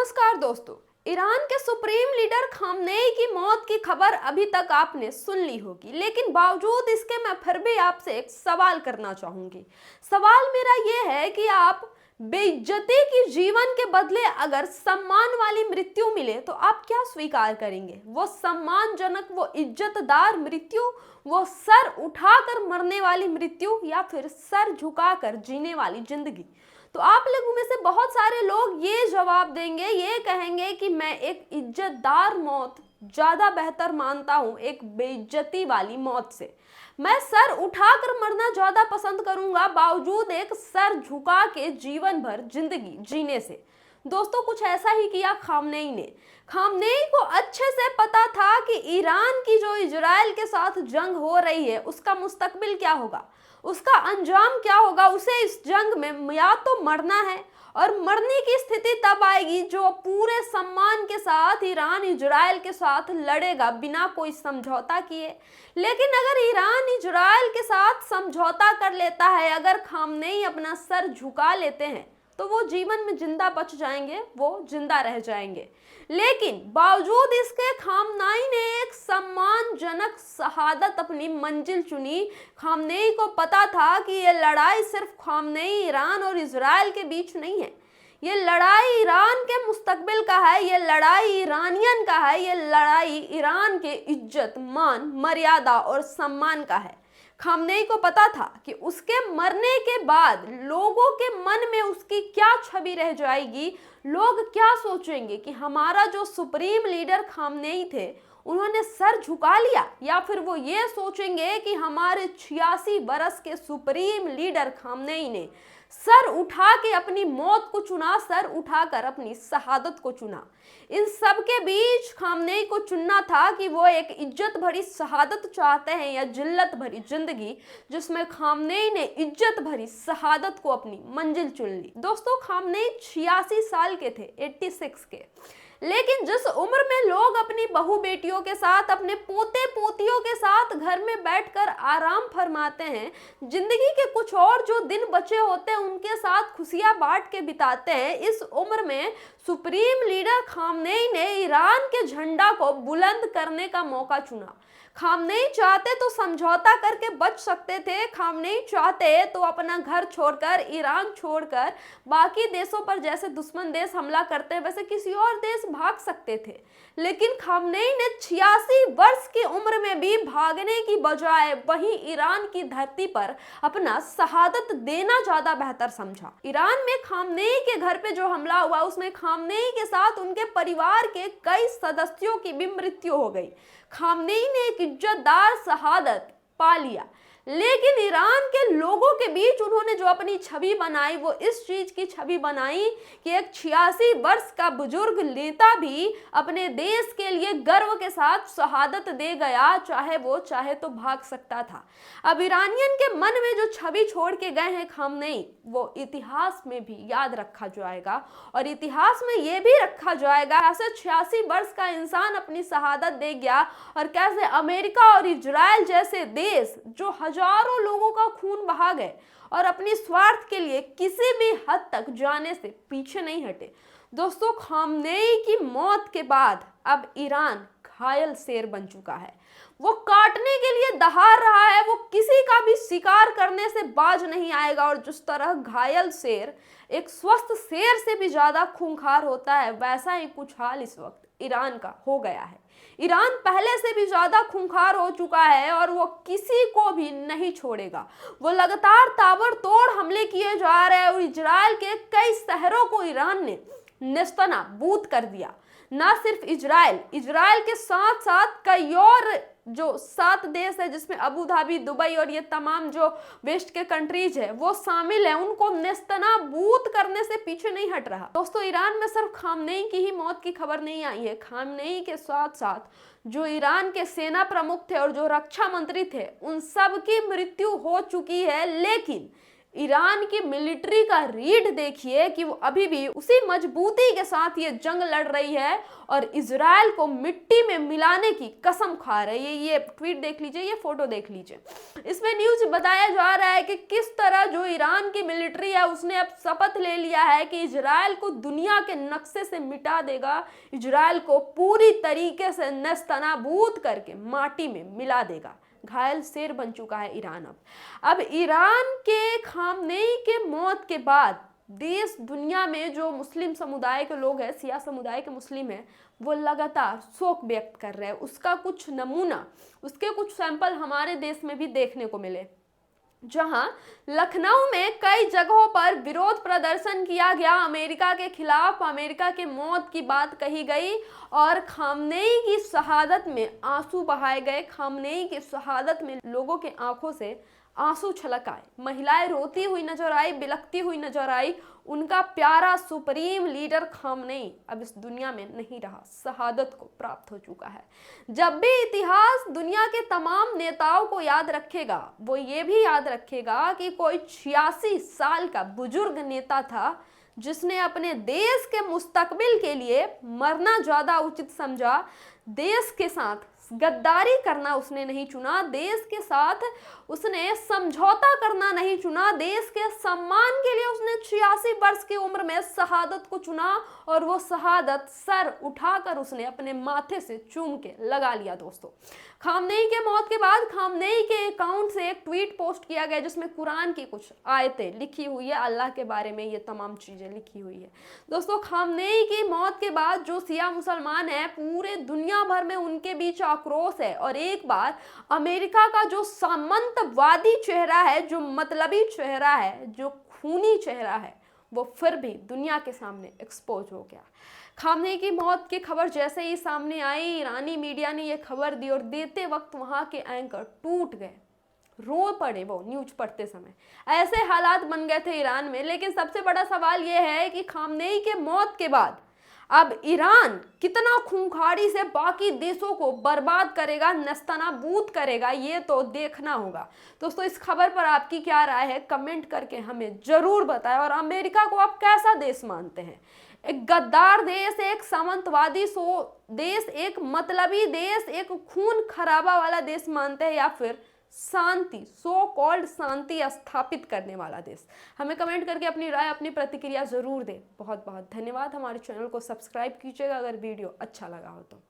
नमस्कार दोस्तों। ईरान के सुप्रीम लीडर खामनेई की मौत की खबर अभी तक आपने सुन ली होगी, लेकिन बावजूद इसके मैं फिर भी आपसे एक सवाल करना चाहूंगी। सवाल मेरा यह है कि आप बेइज्जती की जीवन के बदले अगर सम्मान वाली मृत्यु मिले तो आप क्या स्वीकार करेंगे? वो सम्मानजनक, वो इज्जतदार मृत्यु, वो सर उठाकर मरने वाली मृत्यु, या फिर सर झुकाकर जीने वाली जिंदगी? तो आप लोगों में से बहुत सारे लोग ये जवाब देंगे, ये कहेंगे कि मैं एक इज्जतदार मौत ज्यादा बेहतर मानता हूं एक बेइज्जती वाली मौत से। मैं सर उठाकर मरना ज्यादा पसंद करूंगा बावजूद एक सर झुका के जीवन भर जिंदगी जीने से। दोस्तों, कुछ ऐसा ही किया खामनेई ने। खामनेई को अच्छे से पता था कि ईरान की जो इजराइल के साथ जंग हो रही है उसका मुस्तकबिल क्या होगा, उसका अंजाम क्या होगा। उसे इस जंग में या तो मरना है, और मरने की स्थिति तब आएगी जो पूरे सम्मान के साथ ईरान इजराइल के साथ लड़ेगा बिना कोई समझौता किए। लेकिन अगर ईरान इजराइल के साथ समझौता कर लेता है, अगर खामनेई अपना सर झुका लेते हैं, तो वो जीवन में जिंदा बच जाएंगे, वो जिंदा रह जाएंगे। लेकिन बावजूद इसके खामनेई ने एक सम्मानजनक शहादत अपनी मंजिल चुनी। खामनेई को पता था कि ये लड़ाई सिर्फ खामनेई, ईरान और इजराइल के बीच नहीं है। ये लड़ाई ईरान के मुस्तकबिल का है, ये लड़ाई ईरानियन का है, ये लड़ाई ईरान के इज्जत, मान, मर्यादा और सम्मान का है। खामनेई को पता था कि उसके मरने के बाद लोगों के मन में उसकी क्या छवि रह जाएगी, लोग क्या सोचेंगे कि हमारा जो सुप्रीम लीडर खामनेई थे उन्होंने सर झुका लिया, या फिर वो ये सोचेंगे कि हमारे 86 बरस के सुप्रीम लीडर खामनेई ने सर उठा के अपनी मौत को चुना, सर उठाकर अपनी शहादत को चुना। इन सब के बीच खामनेई को चुनना था कि वो एक इज्जत भरी शहादत चाहते हैं या जिल्लत भरी जिंदगी, जिसमें खामनेई ने इज्जत भरी शहादत को अपनी मंजिल चुन ली। दोस्तों, खामनेई 86 साल के थे, 86 के। लेकिन जिस उम्र में लोग अपनी बहू बेटियों के साथ, अपने पोते पोतियों के साथ घर में बैठकर आराम फरमाते हैं, जिंदगी के कुछ और जो दिन बचे होते हैं उनके साथ खुशियां बांट के बिताते हैं, इस उम्र में सुप्रीम लीडर खामनेई ने ईरान के झंडा को बुलंद करने का मौका चुना। खामनेई चाहते तो समझौता करके बच सकते थे, खामनेई चाहते तो अपना घर छोड़कर, ईरान छोड़कर बाकी देशों पर जैसे दुश्मन देश हमला करते हैं वैसे किसी और देश भाग सकते थे। लेकिन खामनेई ने 86 वर्ष की उम्र में भी भागने की बजाय वहीं ईरान की धरती पर अपना शहादत देना ज्यादा बेहतर समझा। ईरान में खामनेई के घर पे जो हमला हुआ उसमें खामनेई के साथ उनके परिवार के कई सदस्यों की भी मृत्यु हो गई। खामनेई ने एक इज्जतदार शहादत पा लिया, लेकिन ईरान के लोगों के बीच उन्होंने जो अपनी छवि बनाई वो इस चीज की छवि बनाई कि एक 86 वर्ष का बुजुर्ग नेता भी अपने देश के लिए गर्व के साथ शहादत दे गया, चाहे वो चाहे तो भाग सकता था। अब ईरानियन के मन में जो छवि छोड़ के गए हैं खामनेई, वो इतिहास में भी याद रखा जाएगा, और इतिहास में ये भी रखा जाएगा ऐसे 86 वर्ष का इंसान अपनी शहादत दे गया, और कैसे अमेरिका और इजराइल जैसे देश जो हजारों लोगों का खून बहा गए और अपनी स्वार्थ के लिए किसी भी हद तक जाने से पीछे नहीं हटे। दोस्तों, खामनेई की मौत के बाद अब ईरान घायल शेर बन चुका है। वो काटने के लिए दहाड़ रहा है, वो किसी का भी शिकार करने से बाज नहीं आएगा। और जिस तरह घायल शेर एक स्वस्थ शेर से भी ज्यादा खूंखार होता है, वैसा ही कुछ हाल इस वक्त ईरान का हो गया है। ईरान पहले से भी ज्यादा खूंखार हो चुका है और वो किसी को भी नहीं छोड़ेगा। वो लगातार ताबड़तोड़ हमले किए जा रहे हैं, और इजराइल के कई शहरों को ईरान ने नेस्तनाबूद कर दिया। ना सिर्फ इजराइल के साथ साथ कई और जो 7 देश है जिसमें अबू धाबी, दुबई और ये तमाम जो वेस्ट के कंट्रीज है वो शामिल है, उनको नेस्तनाबूद करने से पीछे नहीं हट रहा। दोस्तों, ईरान में सिर्फ खामनेई की ही मौत की खबर नहीं आई है। खामनेई के साथ साथ जो ईरान के सेना प्रमुख थे और जो रक्षा मंत्री थे, उन सब की मृत्यु हो चुकी है। लेकिन ईरान की मिलिट्री का रीढ़ देखिए कि वो अभी भी उसी मजबूती के साथ ये जंग लड़ रही है और इजराइल को मिट्टी में मिलाने की कसम खा रही है। ये ट्वीट देख लीजिए, ये फोटो देख लीजिए। इसमें न्यूज बताया जा रहा है कि किस तरह जो ईरान की मिलिट्री है उसने अब शपथ ले लिया है कि इजराइल को दुनिया के नक्शे से मिटा देगा, इजराइल को पूरी तरीके से नेस्तनाबूद करके माटी में मिला देगा। घायल शेर बन चुका है ईरान। अब ईरान के खामनेई के मौत के बाद देश दुनिया में जो मुस्लिम समुदाय के लोग हैं, शिया समुदाय के मुस्लिम हैं, वो लगातार शोक व्यक्त कर रहे हैं। उसका कुछ नमूना, उसके कुछ सैंपल हमारे देश में भी देखने को मिले, जहां लखनऊ में कई जगहों पर विरोध प्रदर्शन किया गया, अमेरिका के खिलाफ, अमेरिका के मौत की बात कही गई और खामनेई की शहादत में आंसू बहाए गए। खामनेई की शहादत में लोगों के आंखों से आंसू छलक आए, महिलाएं रोती हुई नजर आई, बिलखती हुई नजर आई। उनका प्यारा सुप्रीम लीडर खामनेई अब इस दुनिया में नहीं रहा, शहादत को प्राप्त हो चुका है। जब भी इतिहास दुनिया के तमाम नेताओं को याद रखेगा, वो ये भी याद रखेगा कि कोई 86 साल का बुजुर्ग नेता था जिसने अपने देश के मुस्तकबिल के लिए मरना ज्यादा उचित समझा। देश के साथ गद्दारी करना उसने नहीं चुना, देश के साथ उसने समझौता करना नहीं चुना, देश के सम्मान के लिए उसने 86 वर्ष की उम्र में शहादत को चुना और वो शहादत सर उठाकर उसने अपने माथे से चूम के लगा लिया। दोस्तों, खामनेई के मौत के बाद खामनेई के अकाउंट से एक ट्वीट पोस्ट किया गया जिसमें कुरान की कुछ आयतें लिखी हुई है, अल्लाह के बारे में ये तमाम चीजें लिखी हुई है। दोस्तों, खामनेई की मौत के बाद जो शिया मुसलमान है पूरे दुनिया भर में उनके बीच आक्रोश है और एक बार अमेरिका का जो सामंतवादी चेहरा है, जो मतलबी चेहरा है, जो खूनी चेहरा है, वो फिर भी दुनिया के सामने एक्सपोज हो गया। खामनेई की मौत की खबर जैसे ही सामने आई, ईरानी मीडिया ने यह खबर दी और देते वक्त वहां के एंकर टूट गए, रो पड़े वो न्यूज पढ़ते समय। ऐसे हालात बन गए थे ईरान में। लेकिन सबसे बड़ा सवाल यह है कि खामनेई के मौत के बाद अब ईरान कितना खूंखारी से बाकी देशों को बर्बाद करेगा, नेस्तनाबूद करेगा, ये तो देखना होगा। दोस्तों, इस खबर पर आपकी क्या राय है, कमेंट करके हमें जरूर बताएं। और अमेरिका को आप कैसा देश मानते हैं? एक गद्दार देश, एक सामंतवादी देश, एक मतलबी देश, एक खून खराबा वाला देश मानते हैं, या फिर शांति, सो कॉल्ड शांति स्थापित करने वाला देश? हमें कमेंट करके अपनी राय, अपनी प्रतिक्रिया जरूर दें। बहुत बहुत धन्यवाद। हमारे चैनल को सब्सक्राइब कीजिएगा अगर वीडियो अच्छा लगा हो तो।